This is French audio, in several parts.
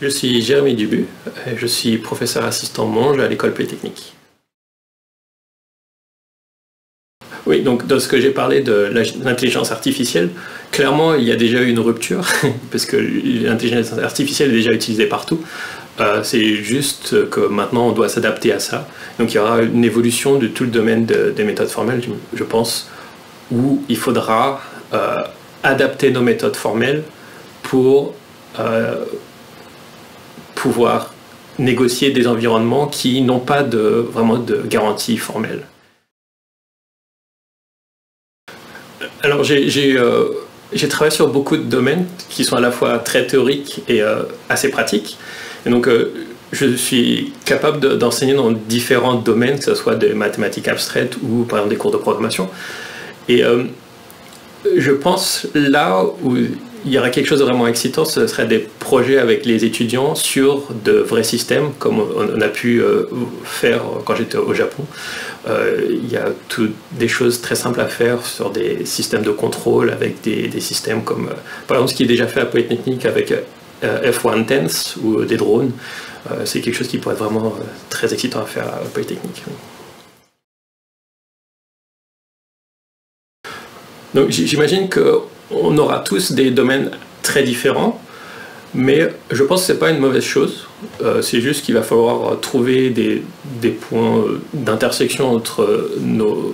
Je suis Jérémy Dubu, je suis professeur assistant Monge à l'École Polytechnique. Oui, donc dans ce que j'ai parlé de l'intelligence artificielle, clairement il y a déjà eu une rupture, parce que l'intelligence artificielle est déjà utilisée partout. C'est juste que maintenant on doit s'adapter à ça. Donc il y aura une évolution de tout le domaine des méthodes formelles, je pense, où il faudra adapter nos méthodes formelles pour pouvoir négocier des environnements qui n'ont pas vraiment de garantie formelle. Alors j'ai travaillé sur beaucoup de domaines qui sont à la fois très théoriques et assez pratiques. Et donc je suis capable d'enseigner dans différents domaines, que ce soit des mathématiques abstraites ou par exemple des cours de programmation. Et je pense là où il y aurait quelque chose de vraiment excitant, ce serait des projets avec les étudiants sur de vrais systèmes, comme on a pu faire quand j'étais au Japon. Il y a des choses très simples à faire sur des systèmes de contrôle avec des systèmes comme, par exemple, ce qui est déjà fait à Polytechnique avec F1 Tense ou des drones. C'est quelque chose qui pourrait être vraiment très excitant à faire à Polytechnique. Donc j'imagine qu'on aura tous des domaines très différents, mais je pense que ce n'est pas une mauvaise chose. C'est juste qu'il va falloir trouver des points d'intersection entre nos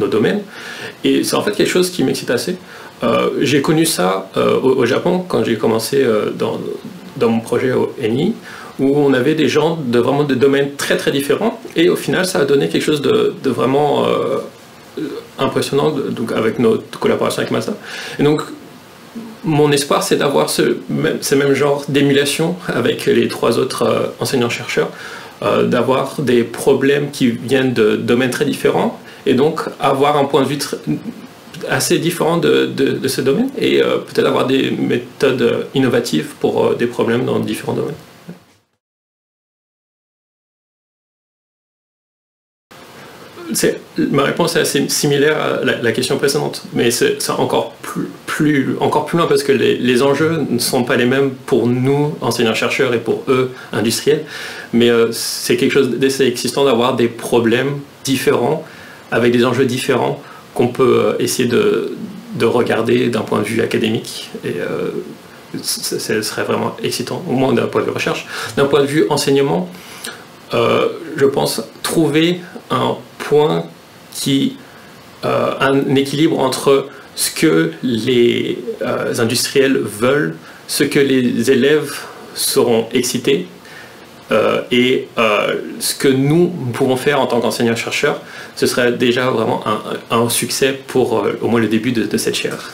domaines. Et c'est en fait quelque chose qui m'excite assez. J'ai connu ça au Japon quand j'ai commencé dans mon projet au NI, où on avait des gens de vraiment de domaines très très différents, et au final ça a donné quelque chose de vraiment impressionnant donc avec notre collaboration avec Mazda. Et donc mon espoir c'est d'avoir ce même genre d'émulation avec les trois autres enseignants-chercheurs, d'avoir des problèmes qui viennent de domaines très différents et donc avoir un point de vue assez différent de ce domaine et peut-être avoir des méthodes innovatives pour des problèmes dans différents domaines. Ma réponse est assez similaire à la question précédente, mais c'est encore plus loin parce que les enjeux ne sont pas les mêmes pour nous, enseignants-chercheurs, et pour eux, industriels, mais c'est quelque chose d'assez excitant d'avoir des problèmes différents, avec des enjeux différents, qu'on peut essayer de regarder d'un point de vue académique, et ce serait vraiment excitant, au moins d'un point de vue recherche. D'un point de vue enseignement, je pense trouver un point un équilibre entre ce que les industriels veulent, ce que les élèves seront excités et ce que nous pouvons faire en tant qu'enseignants-chercheurs. Ce serait déjà vraiment un succès pour au moins le début de cette chaire.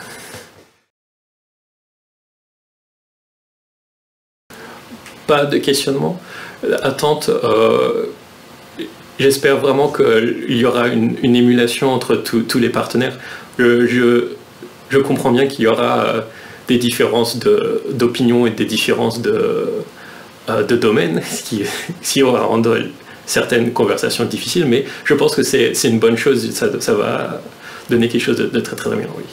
Pas de questionnement. Attente. J'espère vraiment qu'il y aura une émulation entre tous les partenaires. Je comprends bien qu'il y aura des différences d'opinion et des différences de domaine, ce qui va rendre certaines conversations difficiles, mais je pense que c'est une bonne chose, ça va donner quelque chose de très très amusant, oui.